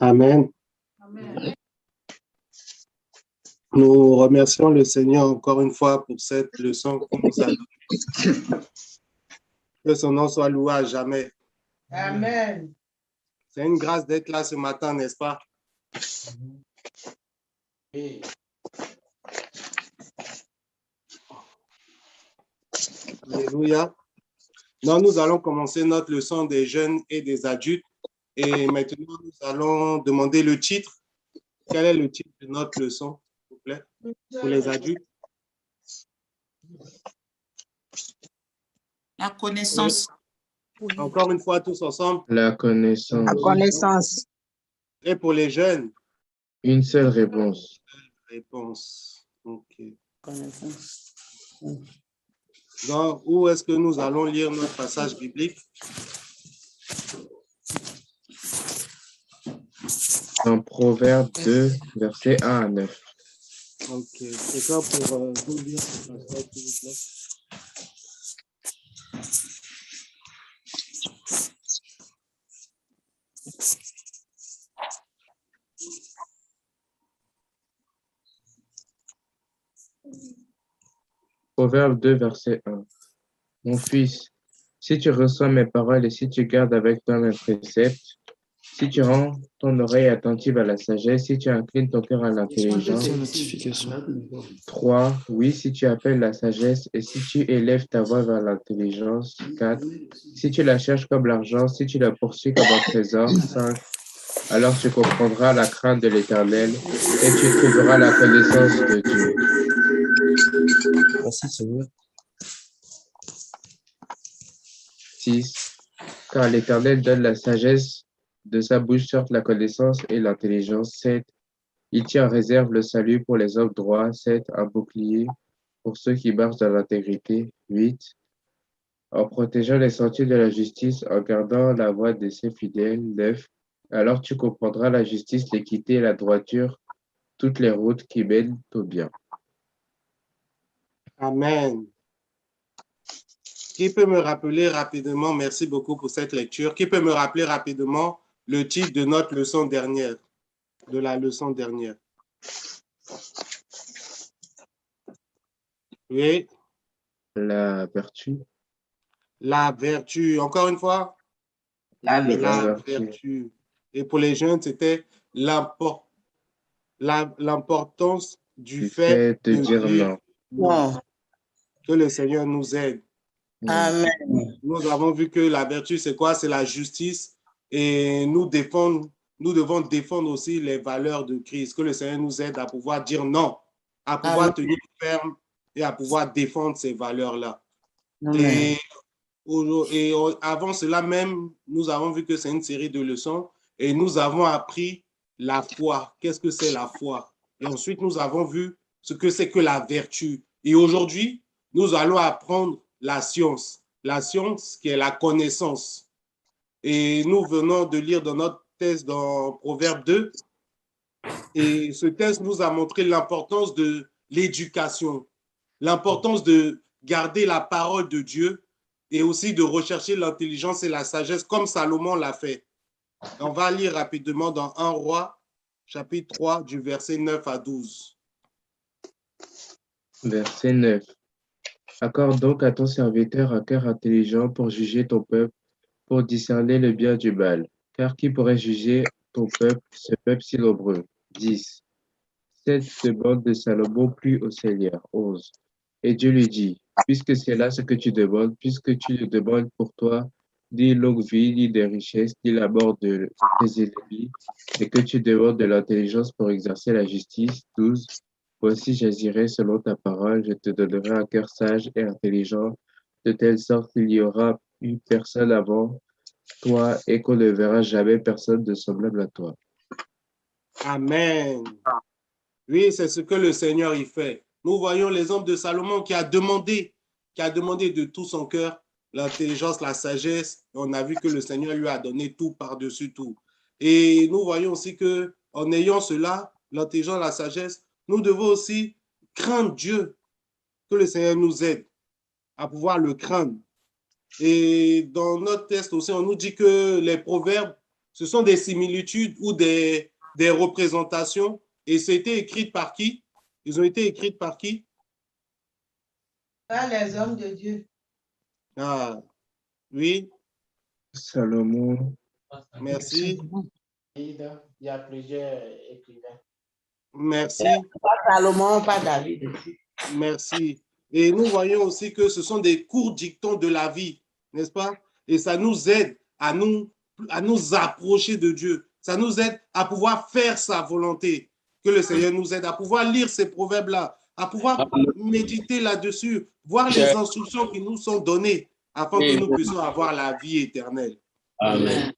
Amen. Amen. Nous remercions le Seigneur encore une fois pour cette leçon qu'il nous a donnée. Que son nom soit loué à jamais. Amen. C'est une grâce d'être là ce matin, n'est-ce pas? Alléluia. Donc, nous allons commencer notre leçon des jeunes et des adultes. Et maintenant, nous allons demander le titre. Quel est le titre de notre leçon, s'il vous plaît, pour les adultes? La connaissance. Oui. Encore une fois, tous ensemble. La connaissance. La connaissance. Et pour les jeunes? Une seule réponse. Réponse. OK. Connaissance. Donc, où est-ce que nous allons lire notre passage biblique? Dans Proverbe 2, versets 1 à 9. OK. Quelqu'un pour vous lire ce passage, s'il vous plaît? Proverbe 2, verset 1. Mon fils, si tu reçois mes paroles et si tu gardes avec toi mes préceptes, si tu rends ton oreille attentive à la sagesse, si tu inclines ton cœur à l'intelligence. 3. Oui, si tu appelles la sagesse et si tu élèves ta voix vers l'intelligence. 4. Si tu la cherches comme l'argent, si tu la poursuis comme un trésor. 5. Alors tu comprendras la crainte de l'Éternel et tu trouveras la connaissance de Dieu. Merci Seigneur. 6. Car l'Éternel donne la sagesse, de sa bouche sortent la connaissance et l'intelligence. 7. Il tient en réserve le salut pour les hommes droits. 7. Un bouclier pour ceux qui marchent dans l'intégrité. 8. En protégeant les sentiers de la justice, en gardant la voie de ses fidèles. 9. Alors tu comprendras la justice, l'équité et la droiture, toutes les routes qui mènent au bien. Amen. Qui peut me rappeler rapidement, merci beaucoup pour cette lecture, qui peut me rappeler rapidement le titre de notre leçon dernière, de la leçon dernière? Oui. La vertu. La vertu. Encore une fois? La vertu. Et pour les jeunes, c'était l'importance du fait de dire non. Non. Que le Seigneur nous aide. Amen. Nous avons vu que la vertu, c'est quoi? C'est la justice. Et nous devons défendre aussi les valeurs de Christ. Que le Seigneur nous aide à pouvoir dire non, à pouvoir tenir ferme et à pouvoir défendre ces valeurs-là. Et avant cela même, nous avons vu que c'est une série de leçons et nous avons appris la foi. Qu'est-ce que c'est la foi? Et ensuite, nous avons vu ce que c'est que la vertu. Et aujourd'hui, nous allons apprendre la science. La science qui est la connaissance. Et nous venons de lire dans notre texte dans Proverbe 2. Et ce texte nous a montré l'importance de l'éducation, l'importance de garder la parole de Dieu et aussi de rechercher l'intelligence et la sagesse comme Salomon l'a fait. On va lire rapidement dans 1 Roi, chapitre 3, du verset 9 à 12. Verset 9. Accorde donc à ton serviteur un cœur intelligent pour juger ton peuple, pour discerner le bien du mal. Car qui pourrait juger ton peuple, ce peuple si nombreux? 10. Cette demande de Salomon plut au Seigneur. 11. Et Dieu lui dit, puisque c'est là ce que tu demandes, puisque tu le demandes pour toi, ni longue vie, ni des richesses, ni la mort de tes ennemis, et que tu demandes de l'intelligence pour exercer la justice. 12. Voici, j'agirai selon ta parole, je te donnerai un cœur sage et intelligent, de telle sorte qu'il n'y aura eu personne avant toi et qu'on ne verra jamais personne de semblable à toi. Amen. Oui, c'est ce que le Seigneur y fait. Nous voyons l'exemple de Salomon qui a demandé de tout son cœur l'intelligence, la sagesse. On a vu que le Seigneur lui a donné tout par-dessus tout. Et nous voyons aussi que en ayant cela, l'intelligence, la sagesse, nous devons aussi craindre Dieu, que le Seigneur nous aide à pouvoir le craindre. Et dans notre texte aussi, on nous dit que les proverbes ce sont des similitudes ou des représentations. Et c'était écrit par qui? Ils ont été écrits par qui? Par les hommes de Dieu. Ah, oui, Salomon. merci, Il y a plusieurs écrivains. merci, Pas Salomon, pas David. merci. Et nous voyons aussi que ce sont des courts dictons de la vie, n'est-ce pas? Et ça nous aide à nous approcher de Dieu. Ça nous aide à pouvoir faire sa volonté. Que le Seigneur nous aide à pouvoir lire ces proverbes-là, à pouvoir méditer là-dessus, voir les instructions qui nous sont données afin que nous puissions avoir la vie éternelle. Amen.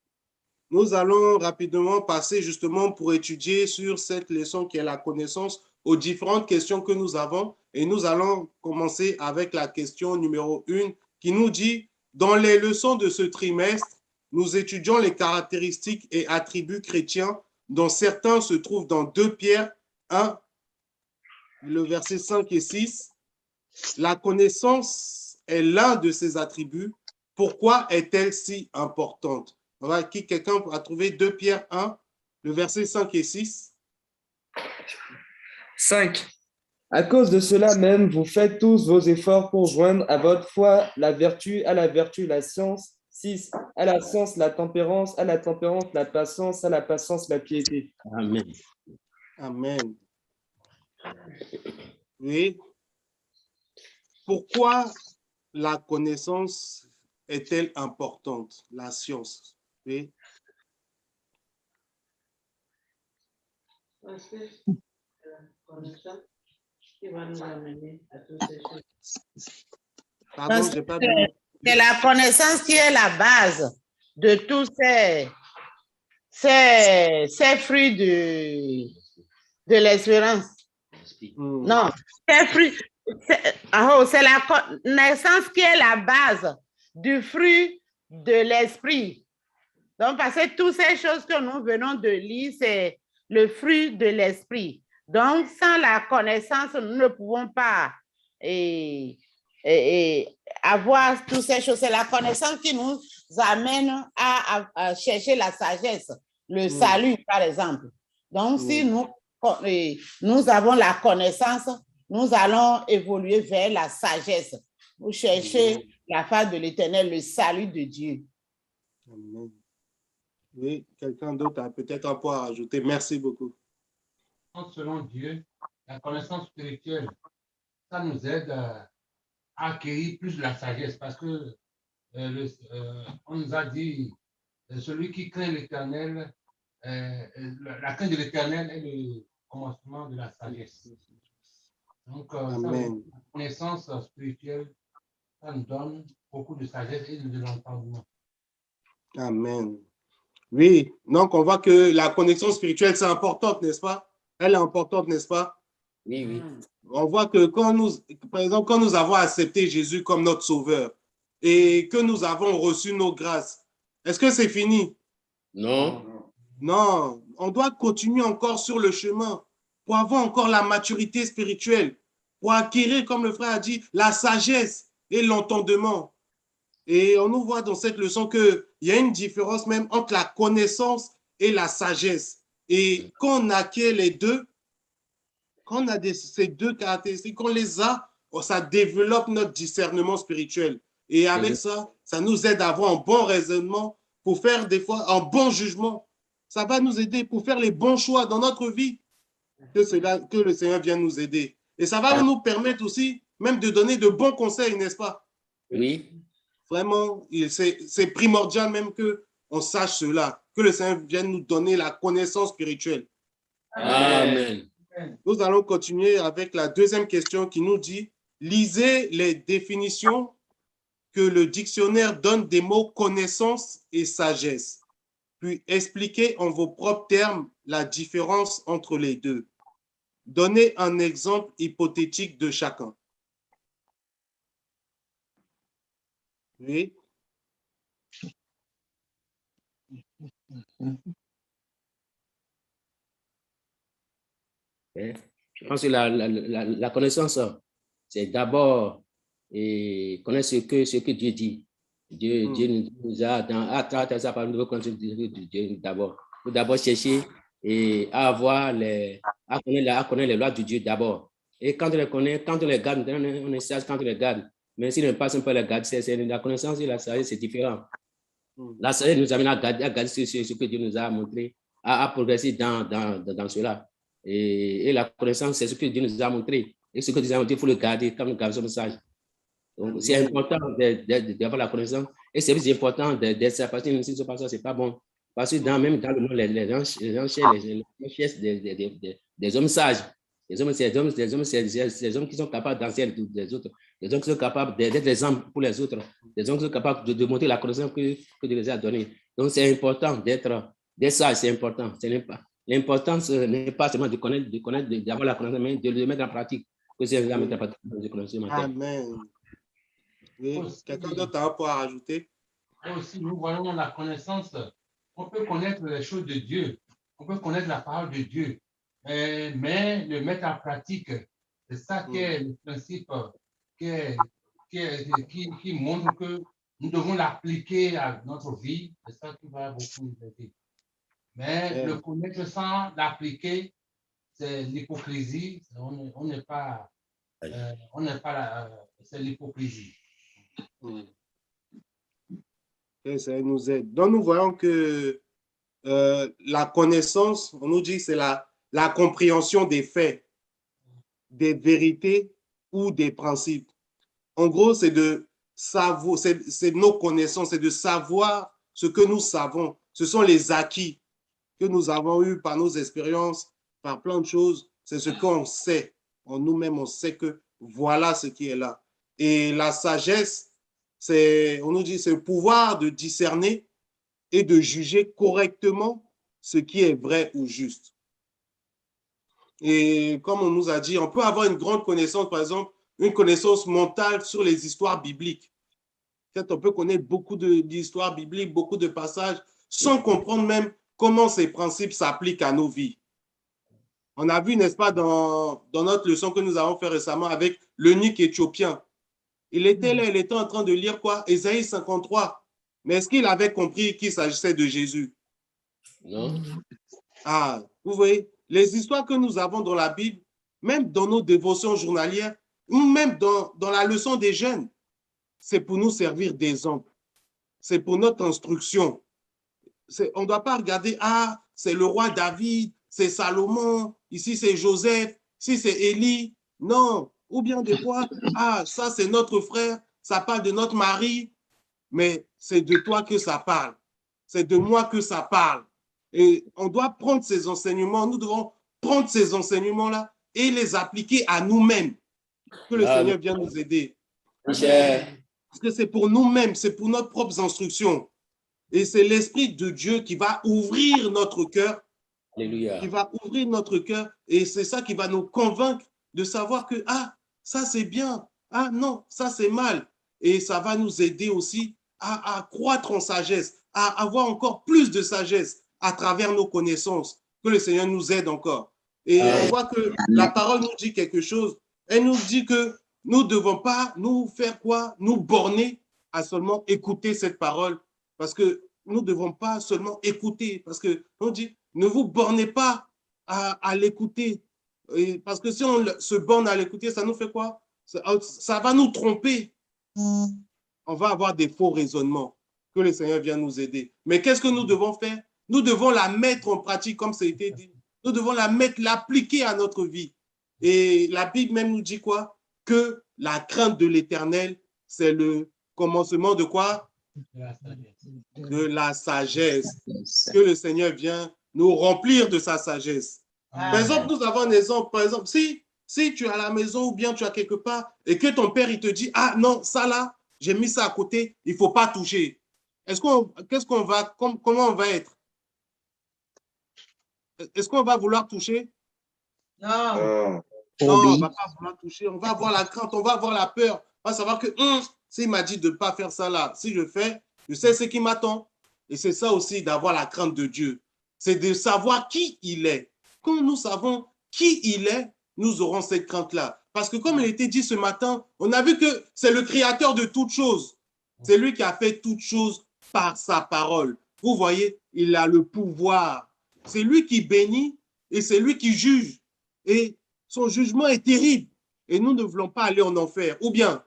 Nous allons rapidement passer justement pour étudier sur cette leçon qui est la connaissance aux différentes questions que nous avons. Et nous allons commencer avec la question numéro 1 qui nous dit, dans les leçons de ce trimestre, nous étudions les caractéristiques et attributs chrétiens dont certains se trouvent dans 2 Pierre 1, le verset 5 et 6. La connaissance est l'un de ces attributs. Pourquoi est-elle si importante? Quelqu'un a trouvé 2 Pierre 1, le verset 5 et 6. 5. À cause de cela même, vous faites tous vos efforts pour joindre à votre foi la vertu, à la vertu la science. 6. À la science la tempérance, à la tempérance la patience, à la patience la piété. Amen. Amen. Oui. Pourquoi la connaissance est-elle importante, la science? Oui. Parce que la connaissance qui va nous amener à toutes ces choses. Pardon, j'ai pas bien. C'est la connaissance qui est la base de tous ces fruits de l'espérance. Non, ces fruits, c'est la connaissance qui est la base du fruit de l'esprit. Donc, parce que toutes ces choses que nous venons de lire, c'est le fruit de l'esprit. Donc, sans la connaissance, nous ne pouvons pas avoir toutes ces choses. C'est la connaissance qui nous amène à chercher la sagesse, le salut, par exemple. Donc, si nous avons la connaissance, nous allons évoluer vers la sagesse pour chercher la face de l'Éternel, le salut de Dieu. Amen. Oui, quelqu'un d'autre a peut-être un point à ajouter. Merci beaucoup. Selon Dieu, la connaissance spirituelle, ça nous aide à acquérir plus de la sagesse parce que on nous a dit celui qui craint l'Éternel, la crainte de l'Éternel est le commencement de la sagesse. Donc, ça, la connaissance spirituelle, ça nous donne beaucoup de sagesse et de l'entendement. Amen. Oui, donc on voit que la connexion spirituelle, c'est importante, n'est-ce pas? Elle est importante, n'est-ce pas? Oui, oui. On voit que par exemple, quand nous avons accepté Jésus comme notre sauveur et que nous avons reçu nos grâces, est-ce que c'est fini? Non. Non, on doit continuer encore sur le chemin pour avoir encore la maturité spirituelle, pour acquérir, comme le frère a dit, la sagesse et l'entendement. Et on nous voit dans cette leçon qu'il y a une différence même entre la connaissance et la sagesse. Et quand on acquiert les deux, quand on a ces deux caractéristiques, quand on les a, ça développe notre discernement spirituel. Et avec ça, ça nous aide à avoir un bon raisonnement pour faire des fois un bon jugement. Ça va nous aider pour faire les bons choix dans notre vie. Que le Seigneur vienne nous aider. Et ça va nous permettre aussi même de donner de bons conseils, n'est-ce pas? Oui. Vraiment, c'est primordial même qu'on sache cela, que le Seigneur vienne nous donner la connaissance spirituelle. Amen. Nous allons continuer avec la deuxième question qui nous dit, lisez les définitions que le dictionnaire donne des mots connaissance et sagesse, puis expliquez en vos propres termes la différence entre les deux. Donnez un exemple hypothétique de chacun. Oui. Je pense que la connaissance, c'est d'abord connaître ce que Dieu dit. Dieu nous a, à travers ça, nous devons continuer Dieu d'abord. Nous d'abord chercher et à connaître les lois de Dieu d'abord. Et quand on les connaît, quand on les garde, on est sage quand on les garde. Mais si on ne passe pas les garder, c'est la connaissance et la sagesse, c'est différent. La sagesse nous amène à garder ce que Dieu nous a montré, à progresser dans cela. Et la connaissance, c'est ce que Dieu nous a montré. Et ce que Dieu nous a montré, il faut le garder comme nous gardons ce message. Donc, c'est important d'avoir la connaissance. Et c'est plus important d'être ça. Parce que si ce n'est pas ça, ce n'est pas bon. Parce que même dans le monde, les richesses des hommes sages, des hommes qui sont capables d'enseigner des autres, des hommes qui sont capables d'être l'exemple pour les autres, des hommes qui sont capables de montrer la connaissance que Dieu les a donnée. Donc, c'est important d'être sage, c'est important. L'importance n'est pas seulement de connaître, d'avoir la connaissance, mais de le mettre en pratique. Que c'est la mettre en pratique de connaissance. Amen. Oui. Quelqu'un d'autre a un point à rajouter? Aussi, nous voyons la connaissance. On peut connaître les choses de Dieu. On peut connaître la parole de Dieu. Mais le mettre en pratique, c'est ça qui est le principe qui montre que nous devons l'appliquer à notre vie. C'est ça qui va beaucoup nous aider. Mais le connaître sans l'appliquer, c'est l'hypocrisie. On n'est pas c'est l'hypocrisie. Et ça nous aide. Donc, nous voyons que la connaissance, on nous dit que c'est la compréhension des faits, des vérités ou des principes. En gros, c'est de savoir, c'est nos connaissances, c'est de savoir ce que nous savons. Ce sont les acquis que nous avons eus par nos expériences, par plein de choses. C'est ce qu'on sait. En nous-mêmes, on sait que voilà ce qui est là. Et la sagesse, on nous dit, c'est le pouvoir de discerner et de juger correctement ce qui est vrai ou juste. Et comme on nous a dit, on peut avoir une grande connaissance, par exemple, une connaissance mentale sur les histoires bibliques. Peut-être on peut connaître beaucoup d'histoires bibliques, beaucoup de passages, sans comprendre même comment ces principes s'appliquent à nos vies. On a vu, n'est-ce pas, dans notre leçon que nous avons fait récemment avec l'eunuque éthiopien. Il était là, il était en train de lire quoi? Ésaïe 53. Mais est-ce qu'il avait compris qu'il s'agissait de Jésus? Non. Ah, vous voyez, les histoires que nous avons dans la Bible, même dans nos dévotions journalières, ou même dans la leçon des jeunes, c'est pour nous servir d'exemple. C'est pour notre instruction. On ne doit pas regarder, ah, c'est le roi David, c'est Salomon, ici c'est Joseph, ici c'est Élie. Non. Ou bien des fois, ah, ça c'est notre frère, ça parle de notre mari, mais c'est de toi que ça parle. C'est de moi que ça parle. Et on doit prendre ces enseignements, nous devons prendre ces enseignements-là et les appliquer à nous-mêmes. Que le Seigneur vienne nous aider. Parce que c'est pour nous-mêmes, c'est pour notre propre instruction. Et c'est l'Esprit de Dieu qui va ouvrir notre cœur. Alléluia. Qui va ouvrir notre cœur. Et c'est ça qui va nous convaincre de savoir que, ah, ça c'est bien. Ah non, ça c'est mal. Et ça va nous aider aussi à croître en sagesse, à avoir encore plus de sagesse à travers nos connaissances. Que le Seigneur nous aide encore. Et on voit que la parole nous dit quelque chose. Elle nous dit que nous ne devons pas nous faire quoi? Nous borner à seulement écouter cette parole. Parce que nous ne devons pas seulement écouter. Parce qu'on dit, ne vous bornez pas à l'écouter. Parce que si on se borne à l'écouter, ça nous fait quoi? Ça va nous tromper. On va avoir des faux raisonnements. Que le Seigneur vienne nous aider. Mais qu'est-ce que nous devons faire? Nous devons la mettre en pratique, comme ça a été dit. Nous devons l'appliquer à notre vie. Et la Bible même nous dit quoi? Que la crainte de l'Éternel, c'est le commencement de quoi? De la sagesse. Que le Seigneur vienne nous remplir de sa sagesse. Par exemple, nous avons un exemple. Par exemple, si tu es à la maison ou bien tu es quelque part et que ton père il te dit, ah non, ça là, j'ai mis ça à côté, il ne faut pas toucher. Comment on va être? Est-ce qu'on va vouloir toucher? Non. Non, on ne va pas vouloir toucher. On va avoir la crainte, on va avoir la peur. On va savoir que s'il m'a dit de ne pas faire ça là, si je fais, je sais ce qui m'attend. Et c'est ça aussi d'avoir la crainte de Dieu. C'est de savoir qui il est. Quand nous savons qui il est, nous aurons cette crainte-là. Parce que comme il a été dit ce matin, on a vu que c'est le créateur de toutes choses. C'est lui qui a fait toutes choses par sa parole. Vous voyez, il a le pouvoir. C'est lui qui bénit et c'est lui qui juge. Et son jugement est terrible. Et nous ne voulons pas aller en enfer. Ou bien?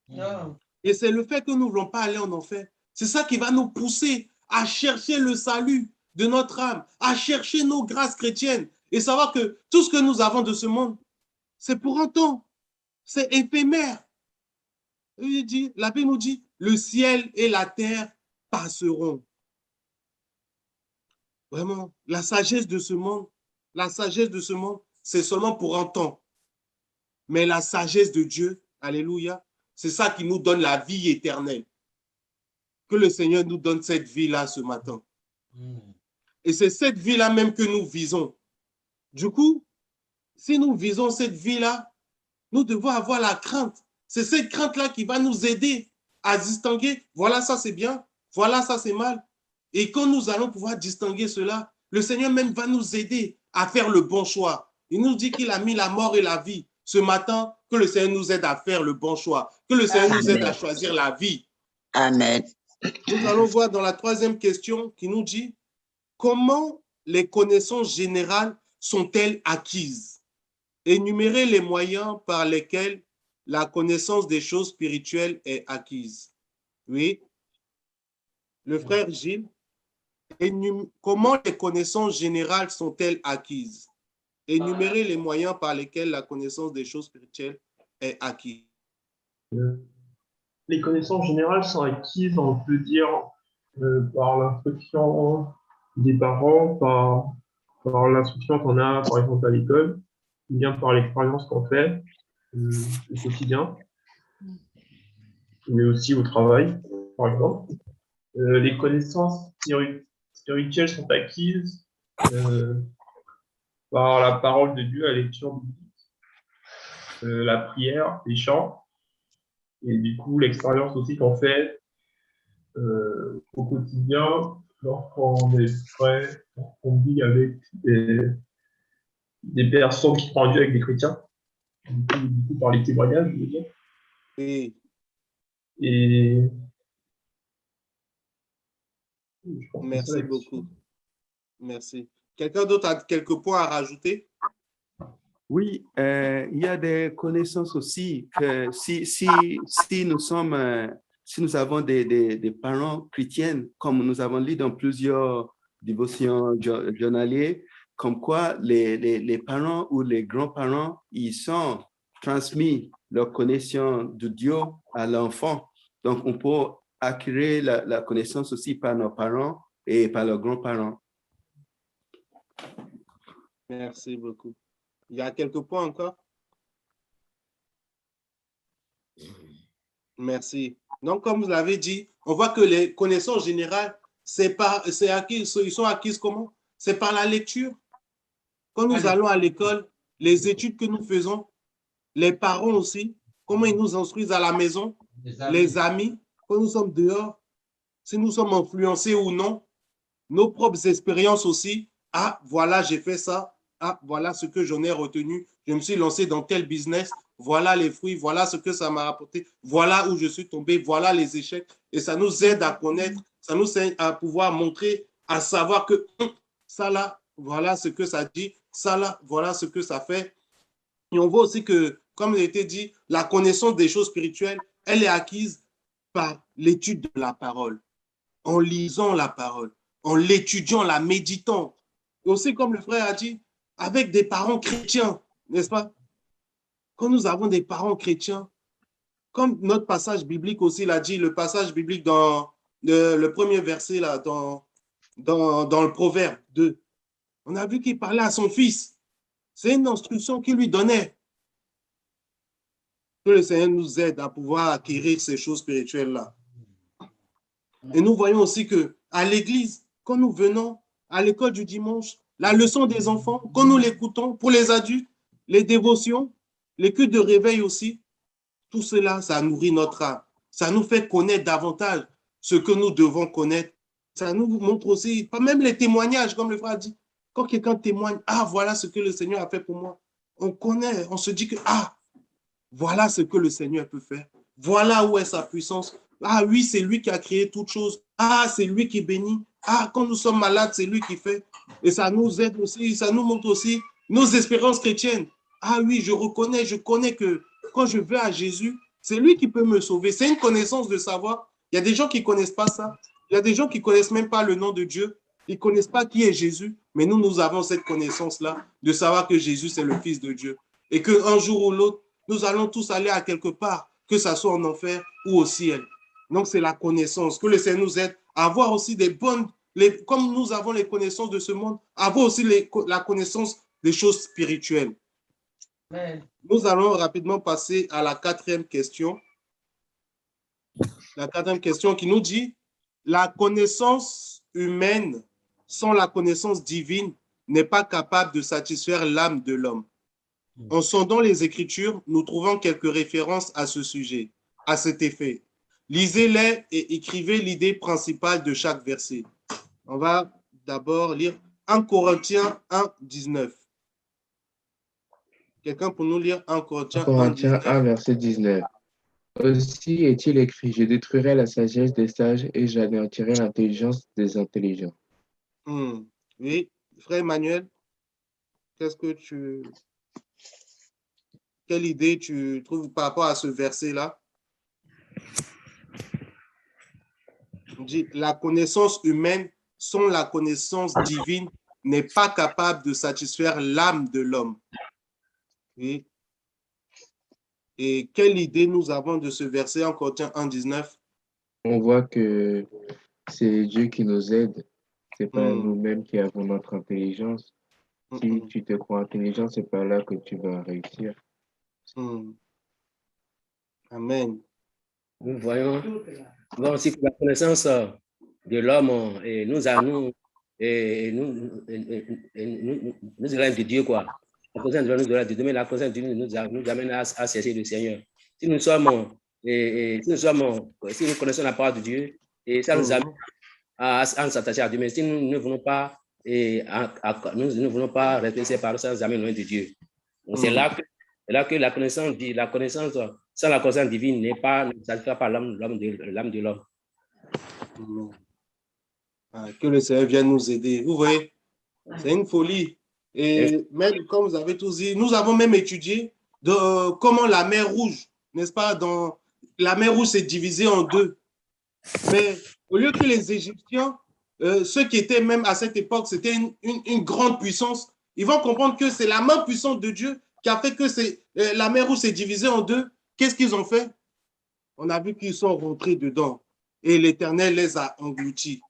Non. Et c'est le fait que nous ne voulons pas aller en enfer. C'est ça qui va nous pousser à chercher le salut de notre âme, à chercher nos grâces chrétiennes et savoir que tout ce que nous avons de ce monde, c'est pour un temps. C'est éphémère. Il dit, la Bible nous dit, le ciel et la terre passeront. Vraiment, la sagesse de ce monde, c'est seulement pour un temps. Mais la sagesse de Dieu, alléluia, c'est ça qui nous donne la vie éternelle. Que le Seigneur nous donne cette vie-là ce matin. Et c'est cette vie-là même que nous visons. Du coup, si nous visons cette vie-là, nous devons avoir la crainte. C'est cette crainte-là qui va nous aider à distinguer, voilà ça c'est bien, voilà ça c'est mal. Et quand nous allons pouvoir distinguer cela, le Seigneur même va nous aider à faire le bon choix. Il nous dit qu'il a mis la mort et la vie. Ce matin, que le Seigneur nous aide à faire le bon choix. Que le Seigneur nous aide à choisir la vie. Amen. Nous allons voir dans la troisième question qui nous dit comment les connaissances générales sont-elles acquises? Énumérez les moyens par lesquels la connaissance des choses spirituelles est acquise. Oui. Le frère Gilles, comment les connaissances générales sont-elles acquises? Énumérez les moyens par lesquels la connaissance des choses spirituelles est acquise. Les connaissances générales sont acquises, on peut dire, par l'instruction des parents, par l'instruction qu'on a, par exemple, à l'école, ou bien par l'expérience qu'on fait au quotidien, mais aussi au travail, par exemple. Les connaissances spirituelles sont acquises par la parole de Dieu, la lecture biblique, la prière, les chants, et du coup l'expérience aussi qu'on fait au quotidien lorsqu'on est prêt, lorsqu'on vit avec des personnes qui croient en Dieu, avec des chrétiens, du coup par les témoignages, je veux dire. Oui. Et merci beaucoup. Merci. Quelqu'un d'autre a quelques points à rajouter? Oui, il y a des connaissances aussi que si nous avons des parents chrétiens, comme nous avons lu dans plusieurs dévotions journaliers, comme quoi les parents ou les grands-parents, ils sont transmis leur connaissance de Dieu à l'enfant. Donc, on peut acquérir la connaissance aussi par nos parents et par leurs grands-parents. Merci beaucoup. Il y a quelques points encore? Merci. Donc, comme vous l'avez dit, on voit que les connaissances générales, ils sont acquises comment? C'est par la lecture. Quand nous allons à l'école, les études que nous faisons, les parents aussi, comment ils nous instruisent à la maison, les amis, quand nous sommes dehors, si nous sommes influencés ou non, nos propres expériences aussi. Ah, voilà, j'ai fait ça. Ah, voilà ce que j'en ai retenu. Je me suis lancé dans tel business. Voilà les fruits. Voilà ce que ça m'a rapporté. Voilà où je suis tombé. Voilà les échecs. Et ça nous aide à connaître. Ça nous aide à pouvoir montrer, à savoir que ça là, voilà ce que ça dit. Ça là, voilà ce que ça fait. Et on voit aussi que, comme il a été dit, la connaissance des choses spirituelles, elle est acquise par l'étude de la parole. En lisant la parole, en l'étudiant, la méditant. Et aussi, comme le frère a dit, avec des parents chrétiens, n'est-ce pas? Quand nous avons des parents chrétiens, comme notre passage biblique aussi l'a dit, le passage biblique dans le premier verset, là, dans le Proverbe 2, on a vu qu'il parlait à son fils. C'est une instruction qu'il lui donnait. Que le Seigneur nous aide à pouvoir acquérir ces choses spirituelles-là. Et nous voyons aussi qu'à l'église, quand nous venons à l'école du dimanche, la leçon des enfants, quand nous l'écoutons, pour les adultes, les dévotions, les cultes de réveil aussi, tout cela, ça nourrit notre âme. Ça nous fait connaître davantage ce que nous devons connaître. Ça nous montre aussi, pas même les témoignages, comme le frère a dit. Quand quelqu'un témoigne, ah, voilà ce que le Seigneur a fait pour moi. On connaît, on se dit que, ah, voilà ce que le Seigneur peut faire. Voilà où est sa puissance. Ah oui, c'est lui qui a créé toutes choses. Ah, c'est lui qui bénit. Ah, quand nous sommes malades, c'est lui qui fait. Et ça nous aide aussi, ça nous montre aussi nos espérances chrétiennes. Ah oui, je connais que quand je vais à Jésus, c'est lui qui peut me sauver. C'est une connaissance de savoir. Il y a des gens qui ne connaissent pas ça. Il y a des gens qui ne connaissent même pas le nom de Dieu. Ils ne connaissent pas qui est Jésus. Mais nous avons cette connaissance-là de savoir que Jésus, c'est le Fils de Dieu. Et qu'un jour ou l'autre, nous allons tous aller à quelque part, que ce soit en enfer ou au ciel. Donc, c'est la connaissance. Que le Seigneur nous aide à avoir aussi des bonnes, comme nous avons les connaissances de ce monde, avoir aussi la connaissance des choses spirituelles. Amen. Nous allons rapidement passer à la 4e question. La 4e question qui nous dit, la connaissance humaine sans la connaissance divine n'est pas capable de satisfaire l'âme de l'homme. En sondant les Écritures, nous trouvons quelques références à ce sujet, à cet effet. Lisez-les et écrivez l'idée principale de chaque verset. On va d'abord lire 1 Corinthiens 1, 19. Quelqu'un pour nous lire 1 Corinthiens 1, 19. 1, verset 19. Aussi est-il écrit, je détruirai la sagesse des sages et j'anéantirai l'intelligence des intelligents. Oui, frère Emmanuel, quelle idée tu trouves par rapport à ce verset-là? On dit, la connaissance humaine sans la connaissance divine n'est pas capable de satisfaire l'âme de l'homme. Oui. Et quelle idée nous avons de ce verset en Corinthiens 1, 19? On voit que c'est Dieu qui nous aide. Ce n'est pas nous-mêmes qui avons notre intelligence. Si tu te crois intelligent, ce n'est pas là que tu vas réussir. Amen. Nous voyons aussi que la connaissance de l'homme et nous allons de Dieu, quoi. La connaissance de l'homme nous de Dieu, mais la connaissance de Dieu nous amène à chercher le Seigneur. Si nous connaissons la parole de Dieu, et ça nous amène à s'attacher à Dieu. Mais si nous ne voulons pas, nous ne voulons pas rester par ça, nous amène loin de Dieu. Donc c'est là que la connaissance sans la connaissance divine ne satisfait pas l'âme de l'homme. Que le Seigneur vienne nous aider. Vous voyez, c'est une folie. Et même, comme vous avez tous dit, nous avons même étudié comment la mer Rouge, n'est-ce pas, la mer Rouge s'est divisée en deux. Mais au lieu que les Égyptiens, ceux qui étaient même à cette époque, c'était une grande puissance, ils vont comprendre que c'est la main puissante de Dieu qui a fait que la mer Rouge s'est divisée en deux. Qu'est-ce qu'ils ont fait? On a vu qu'ils sont rentrés dedans et l'Éternel les a engloutis.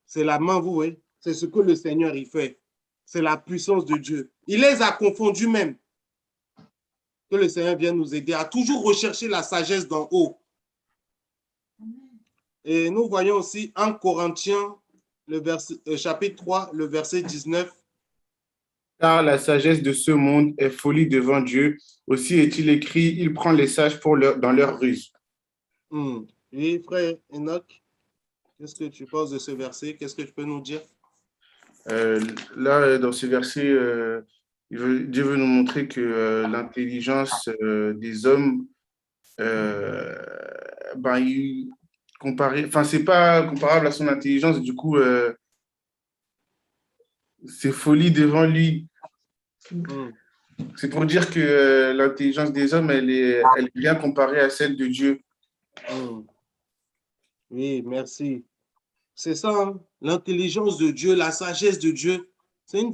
C'est la main, vous voyez, c'est ce que le Seigneur y fait. C'est la puissance de Dieu. Il les a confondus même. Que le Seigneur vienne nous aider à toujours rechercher la sagesse d'en haut. Et nous voyons aussi 1 Corinthiens, chapitre 3, le verset 19. Car la sagesse de ce monde est folie devant Dieu. Aussi est-il écrit, il prend les sages dans leur ruse. Oui, frère Enoch, qu'est-ce que tu penses de ce verset? Qu'est-ce que tu peux nous dire? Là, dans ce verset, Dieu veut nous montrer que l'intelligence des hommes, c'est pas comparable à son intelligence, du coup, c'est folie devant lui. C'est pour dire que l'intelligence des hommes, elle est bien comparée à celle de Dieu. Oui, merci. C'est ça, hein? L'intelligence de Dieu, la sagesse de Dieu, c'est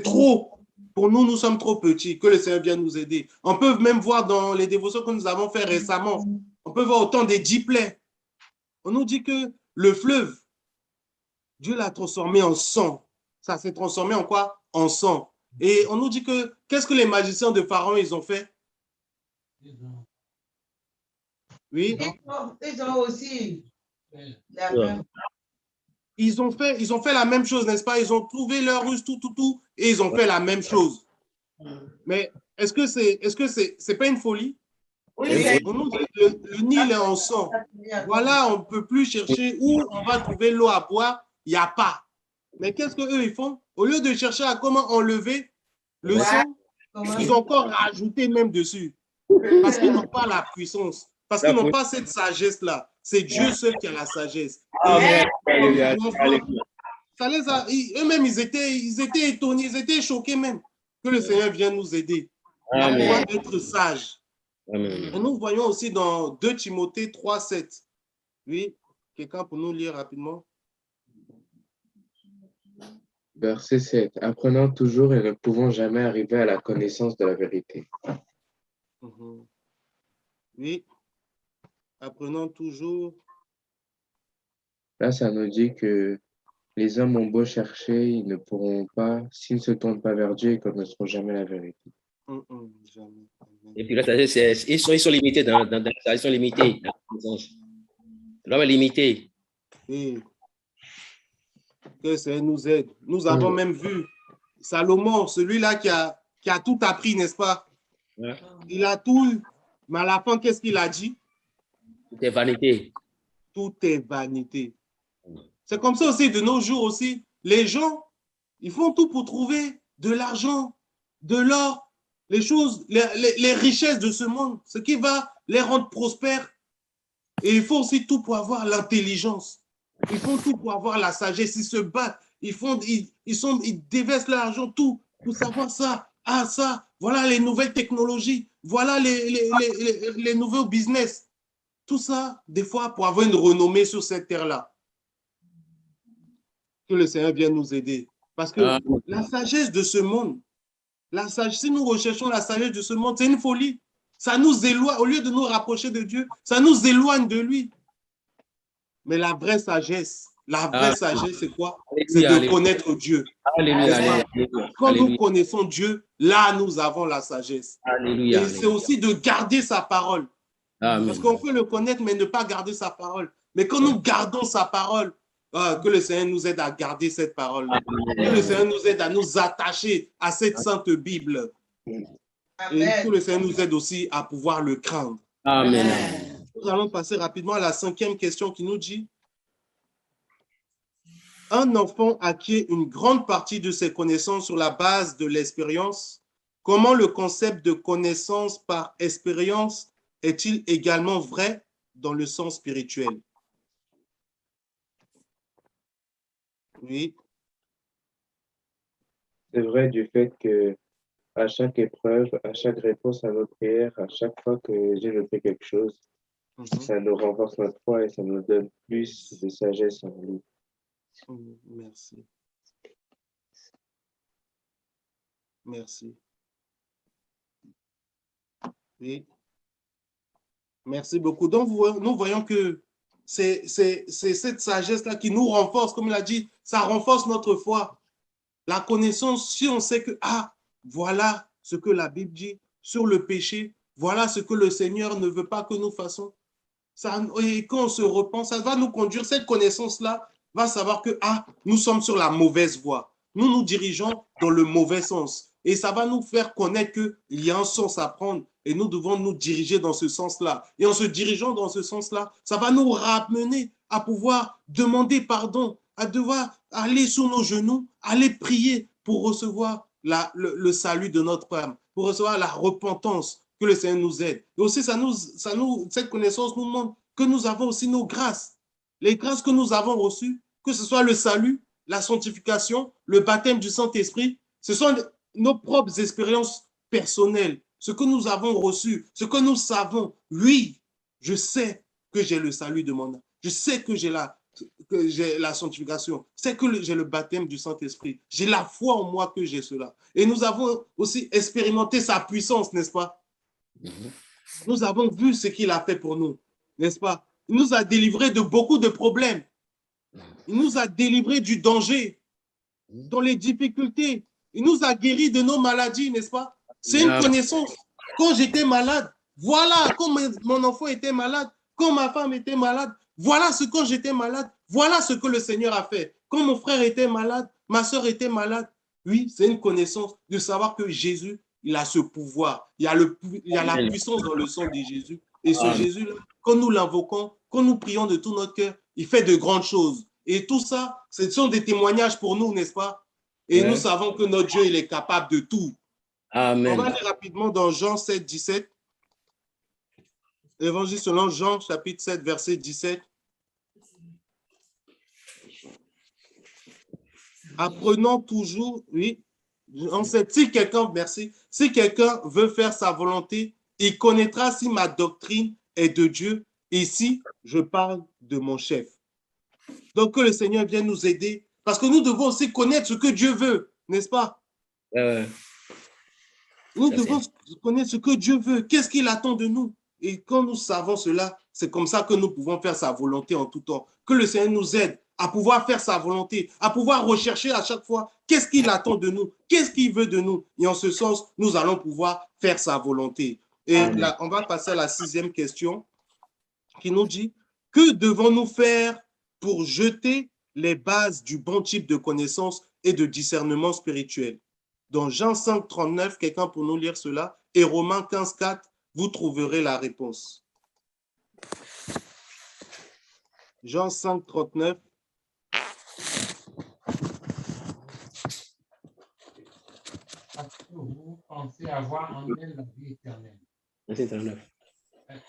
trop. Pour nous, nous sommes trop petits. Que le Seigneur vienne nous aider. On peut même voir dans les dévotions que nous avons fait récemment, on peut voir autant des 10 plaies. On nous dit que le fleuve, Dieu l'a transformé en sang. Ça s'est transformé en quoi? En sang. Et on nous dit que, qu'est-ce que les magiciens de Pharaon, ils ont fait? Oui. Ils ont aussi la même. Ils ont fait la même chose, n'est-ce pas? Ils ont trouvé leur ruse, tout, et ils ont fait la même chose. Mais est-ce que c'est pas une folie? Oui, on nous dit que le Nil est en sang. Voilà, on ne peut plus chercher où on va trouver l'eau à boire. Il n'y a pas. Mais qu'est-ce qu'eux, ils font? Au lieu de chercher à comment enlever le sang, ils ont encore rajouté même dessus. Parce qu'ils n'ont pas la puissance. Parce qu'ils n'ont pas cette sagesse-là. C'est Dieu seul qui a la sagesse. Amen. Ça les a, eux-mêmes, ils étaient étonnés, ils étaient choqués même que le Seigneur vienne nous aider à pouvoir être sages. Amen. Et nous voyons aussi dans 2 Timothée 3, 7. Oui, quelqu'un pour nous lire rapidement. Verset 7. Apprenant toujours et ne pouvant jamais arriver à la connaissance de la vérité. Oui, apprenant toujours. Là, ça nous dit que les hommes ont beau chercher, ils ne pourront pas, s'ils ne se tournent pas vers Dieu, ils ne connaîtront jamais la vérité. Jamais. Et puis là, ils sont limités ils sont limités. L'homme est limité. Et que ça nous aide. Nous avons même vu Salomon, celui-là qui a tout appris, n'est-ce pas? Ouais. Il a tout eu. Mais à la fin, qu'est-ce qu'il a dit? Tout est vanité. Tout est vanité. C'est comme ça aussi de nos jours aussi. Les gens, ils font tout pour trouver de l'argent, de l'or, les choses, les richesses de ce monde, ce qui va les rendre prospères. Et ils font aussi tout pour avoir l'intelligence. Ils font tout pour avoir la sagesse. Ils se battent. Ils déversent leur argent, tout, pour savoir ça. Ah, ça, voilà les nouvelles technologies. Voilà les nouveaux business. Tout ça, des fois, pour avoir une renommée sur cette terre-là. Que le Seigneur vienne nous aider. Parce que la sagesse de ce monde, si nous recherchons la sagesse de ce monde, c'est une folie. Ça nous éloigne, au lieu de nous rapprocher de Dieu, ça nous éloigne de lui. Mais la vraie sagesse, c'est quoi? C'est de connaître Dieu. Alléluia. Quand nous connaissons Dieu, là, nous avons la sagesse. Alléluia. Et c'est aussi de garder sa parole. Amen. Parce qu'on peut le connaître, mais ne pas garder sa parole. Mais quand nous gardons sa parole, que le Seigneur nous aide à garder cette parole. Que le Seigneur nous aide à nous attacher à cette sainte Bible. Et que le Seigneur nous aide aussi à pouvoir le craindre. Amen. Nous allons passer rapidement à la 5e question qui nous dit: un enfant acquiert une grande partie de ses connaissances sur la base de l'expérience. Comment le concept de connaissance par expérience est-il également vrai dans le sens spirituel? Oui. C'est vrai du fait que à chaque épreuve, à chaque réponse à nos prières, à chaque fois que Dieu nous fait quelque chose, ça nous renforce notre foi et ça nous donne plus de sagesse en nous. Merci. Merci. Oui. Merci beaucoup. Donc, nous voyons que c'est cette sagesse-là qui nous renforce, comme il a dit, ça renforce notre foi. La connaissance, si on sait que, voilà ce que la Bible dit sur le péché, voilà ce que le Seigneur ne veut pas que nous fassions. Et quand on se repent, ça va nous conduire, cette connaissance-là va savoir que, nous sommes sur la mauvaise voie. Nous nous dirigeons dans le mauvais sens. Et ça va nous faire connaître qu'il y a un sens à prendre et nous devons nous diriger dans ce sens-là. Et en se dirigeant dans ce sens-là, ça va nous ramener à pouvoir demander pardon, à devoir aller sur nos genoux, aller prier pour recevoir le salut de notre âme, pour recevoir la repentance, que le Seigneur nous aide. Et aussi, cette connaissance nous montre que nous avons aussi nos grâces. Les grâces que nous avons reçues, que ce soit le salut, la sanctification, le baptême du Saint-Esprit, ce sont nos propres expériences personnelles, ce que nous avons reçu, ce que nous savons. Oui, je sais que j'ai le salut de mon âme. Je sais que j'ai la sanctification. C'est que j'ai le baptême du Saint-Esprit. J'ai la foi en moi que j'ai cela. Et nous avons aussi expérimenté sa puissance, n'est-ce pas? Nous avons vu ce qu'il a fait pour nous, n'est-ce pas? Il nous a délivrés de beaucoup de problèmes. Il nous a délivrés du danger, dans les difficultés. Il nous a guéris de nos maladies, n'est-ce pas? C'est une connaissance. Quand j'étais malade, voilà, quand mon enfant était malade, quand ma femme était malade, voilà ce que j'étais malade, voilà ce que le Seigneur a fait. Quand mon frère était malade, ma soeur était malade. Oui, c'est une connaissance de savoir que Jésus, il a ce pouvoir. Il y a la puissance dans le sang de Jésus. Et ce Jésus-là, quand nous l'invoquons, quand nous prions de tout notre cœur, il fait de grandes choses. Et tout ça, ce sont des témoignages pour nous, n'est-ce pas? Et nous savons que notre Dieu, il est capable de tout. Amen. On va aller rapidement dans Jean 7, 17. Évangile selon Jean, chapitre 7, verset 17. Apprenons toujours, oui, on sait, si quelqu'un, merci, si quelqu'un veut faire sa volonté, il connaîtra si ma doctrine est de Dieu. Ici, je parle de mon chef. Donc, que le Seigneur vienne nous aider, parce que nous devons aussi connaître ce que Dieu veut, n'est-ce pas? Nous devons connaître ce que Dieu veut, qu'est-ce qu'il attend de nous. Et quand nous savons cela, c'est comme ça que nous pouvons faire sa volonté en tout temps. Que le Seigneur nous aide à pouvoir faire sa volonté, à pouvoir rechercher à chaque fois qu'est-ce qu'il attend de nous, qu'est-ce qu'il veut de nous. Et en ce sens, nous allons pouvoir faire sa volonté. Et là, on va passer à la 6e question qui nous dit, que devons-nous faire pour jeter les bases du bon type de connaissance et de discernement spirituel? Dans Jean 5, 39, quelqu'un pour nous lire cela, et Romains 15, 4, vous trouverez la réponse. Jean 5, 39. Parce que vous pensez avoir en elle la vie éternelle. Verset 39.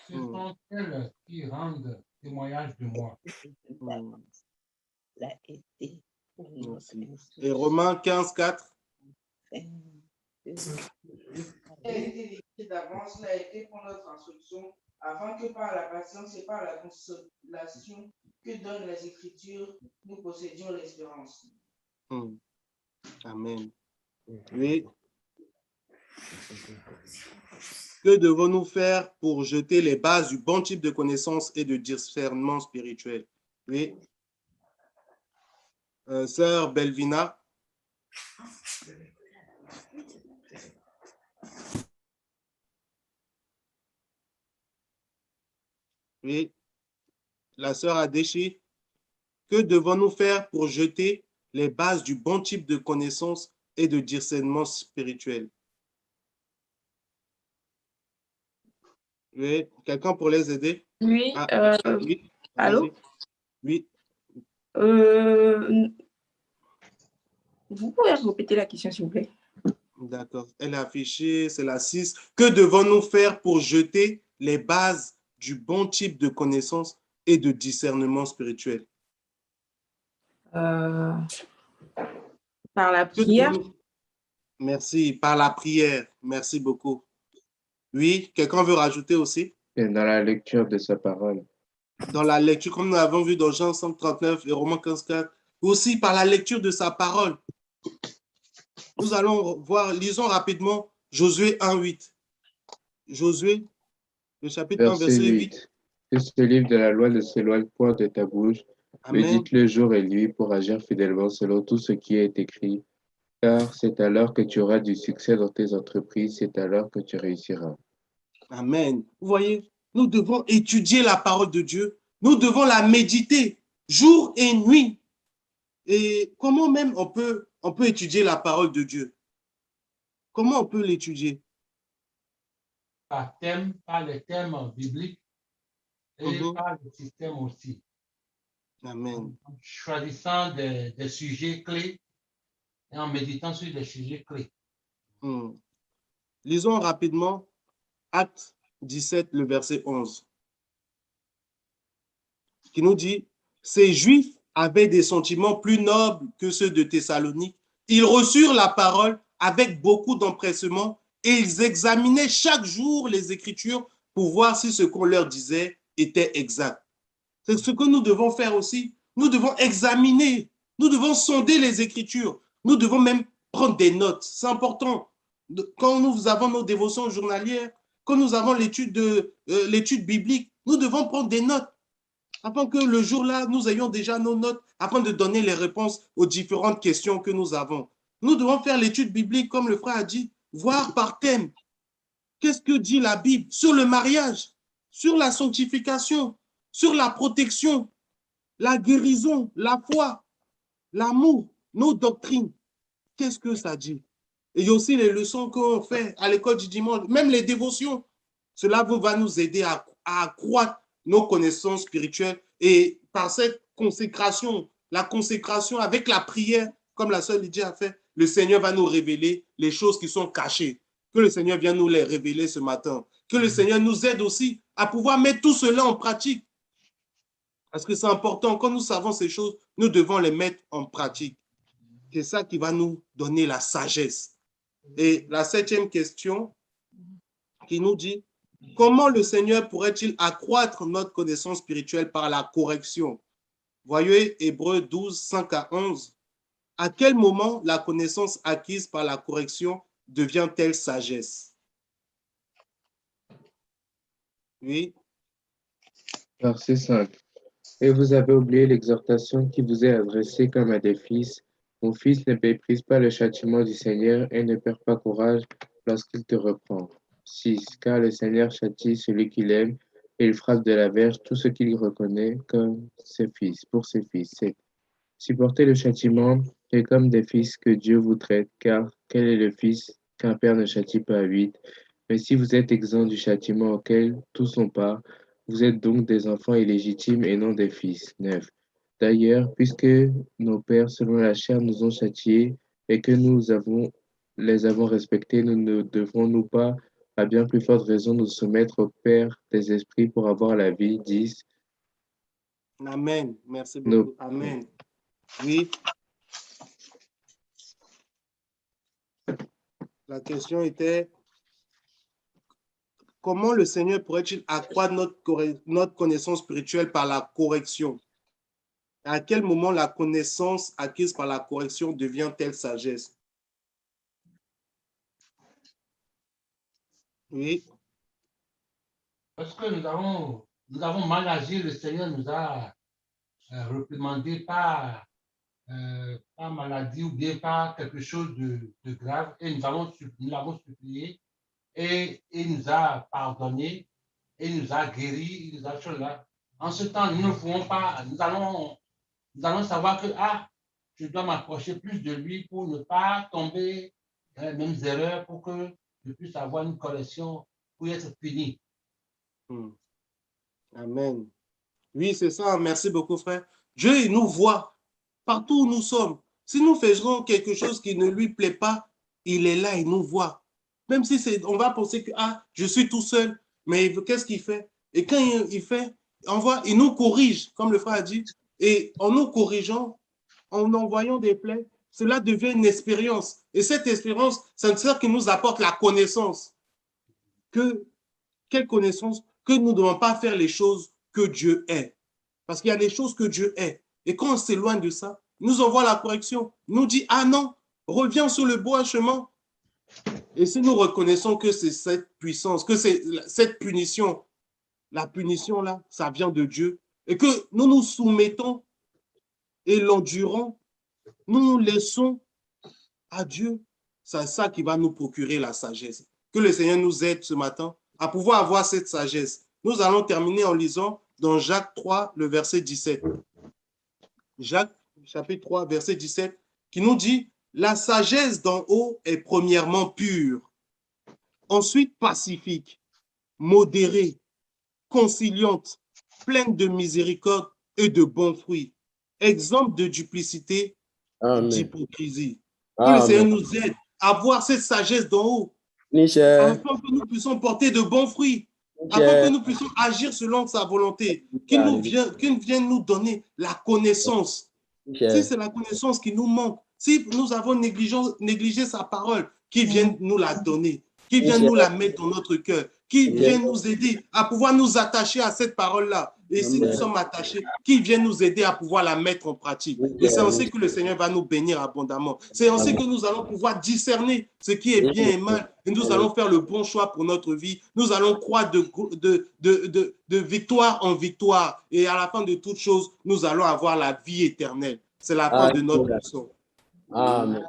Ce sont elles qui rendent témoignage de moi. Et Romains 15, 4. A été décrit d'avance, l'a été pour notre instruction, afin que par la patience et par la consolation que donnent les Écritures, nous possédions l'espérance. Amen. Oui. Que devons-nous faire pour jeter les bases du bon type de connaissance et de discernement spirituel? Oui. Sœur Belvina. Oui. La sœur Adéchi. Que devons-nous faire pour jeter les bases du bon type de connaissance et de discernement spirituel? Oui. Quelqu'un pour les aider? Oui. Oui. Allô? Oui. Vous pouvez répéter la question, s'il vous plaît? D'accord. Elle est affichée, c'est la 6. Que devons-nous faire pour jeter les bases du bon type de connaissance et de discernement spirituel? Par la prière. Merci. Par la prière. Merci beaucoup. Oui, quelqu'un veut rajouter aussi? Et dans la lecture de sa parole. Dans la lecture, comme nous l'avons vu dans Jean 5,39 et Romains 15,4, aussi par la lecture de sa parole. Nous allons voir, lisons rapidement Josué 1,8. Josué, le chapitre 1, verset 8. Que ce livre de la loi ne s'éloigne point de ta bouche. Médite-le jour et nuit pour agir fidèlement selon tout ce qui est écrit. Car c'est alors que tu auras du succès dans tes entreprises, c'est alors que tu réussiras. Amen. Vous voyez, nous devons étudier la parole de Dieu. Nous devons la méditer jour et nuit. Et comment même on peut étudier la parole de Dieu? Comment on peut l'étudier? Par thème, par les thèmes bibliques et par le système aussi. Amen. En choisissant des sujets clés et en méditant sur des sujets clés. Lisons rapidement Actes 17, le verset 11, qui nous dit, ces Juifs avaient des sentiments plus nobles que ceux de Thessalonique. Ils reçurent la parole avec beaucoup d'empressement et ils examinaient chaque jour les Écritures pour voir si ce qu'on leur disait était exact. C'est ce que nous devons faire aussi. Nous devons examiner, nous devons sonder les Écritures, nous devons même prendre des notes. C'est important. Quand nous avons nos dévotions journalières, quand nous avons l'étude biblique, nous devons prendre des notes afin que le jour-là, nous ayons déjà nos notes afin de donner les réponses aux différentes questions que nous avons. Nous devons faire l'étude biblique, comme le frère a dit, voir par thème. Qu'est-ce que dit la Bible sur le mariage, sur la sanctification, sur la protection, la guérison, la foi, l'amour, nos doctrines? Qu'est-ce que ça dit? Et il y a aussi les leçons qu'on fait à l'école du dimanche, même les dévotions. Cela va nous aider à accroître nos connaissances spirituelles. Et par cette consécration, la consécration avec la prière, comme la sœur Lydia a fait, le Seigneur va nous révéler les choses qui sont cachées. Que le Seigneur vienne nous les révéler ce matin. Que le Seigneur nous aide aussi à pouvoir mettre tout cela en pratique. Parce que c'est important, quand nous savons ces choses, nous devons les mettre en pratique. C'est ça qui va nous donner la sagesse. Et la 7e question qui nous dit, comment le Seigneur pourrait-il accroître notre connaissance spirituelle par la correction? Voyez Hébreux 12, 5 à 11. À quel moment la connaissance acquise par la correction devient-elle sagesse? Oui. Verset 5. Et vous avez oublié l'exhortation qui vous est adressée comme à des fils. Mon fils, ne méprise pas le châtiment du Seigneur et ne perds pas courage lorsqu'il te reprend. 6. Car le Seigneur châtie celui qu'il aime et il frappe de la verge tout ce qu'il reconnaît comme ses fils, pour ses fils. 7. Supportez le châtiment et comme des fils que Dieu vous traite, car quel est le fils qu'un père ne châtie pas? 8. Mais si vous êtes exempts du châtiment auquel tous sont part, vous êtes donc des enfants illégitimes et non des fils. 9. D'ailleurs, puisque nos pères, selon la chair, nous ont châtiés et que les avons respectés, nous ne devrons-nous pas, à bien plus forte raison, nous soumettre au Père des esprits pour avoir la vie? 10. Amen. Merci beaucoup. Amen. Oui. La question était, comment le Seigneur pourrait-il accroître notre connaissance spirituelle par la correction? À quel moment la connaissance acquise par la correction devient-elle sagesse? Oui. Parce que nous avons mal agi, le Seigneur nous a reprimandé par maladie ou bien par quelque chose de grave, et nous l'avons supplié, et il nous a pardonné, et il nous a guéri, il nous a fait là. En ce temps, nous ne pouvons pas, nous allons savoir que je dois m'approcher plus de lui pour ne pas tomber dans les mêmes erreurs, pour que je puisse avoir une correction, pour être puni. Amen. Oui, c'est ça. Merci beaucoup, frère. Dieu, il nous voit partout où nous sommes. Si nous faisons quelque chose qui ne lui plaît pas, il est là, il nous voit. Même si on va penser que je suis tout seul, mais qu'est-ce qu'il fait? Et quand il fait, il nous corrige, comme le frère a dit, et en nous corrigeant, en envoyant des plaies, cela devient une expérience. Et cette expérience, c'est ça qui nous apporte la connaissance. Quelle connaissance? Que nous ne devons pas faire les choses que Dieu est. Parce qu'il y a des choses que Dieu est. Et quand on s'éloigne de ça, il nous envoie la correction. Il nous dit, non, reviens sur le bon chemin. Et si nous reconnaissons que c'est cette puissance, que c'est cette punition, la punition là, ça vient de Dieu, et que nous nous soumettons et l'endurons, nous nous laissons à Dieu, c'est ça qui va nous procurer la sagesse. Que le Seigneur nous aide ce matin à pouvoir avoir cette sagesse. Nous allons terminer en lisant dans Jacques 3, le verset 17. Jacques, chapitre 3, verset 17, qui nous dit, la sagesse d'en haut est premièrement pure, ensuite pacifique, modérée, conciliante, pleine de miséricorde et de bons fruits, exempte de duplicité, d'hypocrisie. Que le Seigneur nous aide à avoir cette sagesse d'en haut, afin que nous puissions porter de bons fruits, afin que nous puissions agir selon sa volonté, qu'il vienne nous donner la connaissance. Si c'est la connaissance qui nous manque, si nous avons négligé sa parole, qu'il vienne nous la donner, qu'il vienne nous la mettre dans notre cœur, qu'il vienne nous aider à pouvoir nous attacher à cette parole-là. Et si nous sommes attachés, qu'il vienne nous aider à pouvoir la mettre en pratique. Et c'est ainsi que le Seigneur va nous bénir abondamment. C'est ainsi que nous allons pouvoir discerner ce qui est bien et mal. Et nous allons faire le bon choix pour notre vie. Nous allons croire de victoire en victoire. Et à la fin de toute chose, nous allons avoir la vie éternelle. C'est la fin de notre leçon. Amen.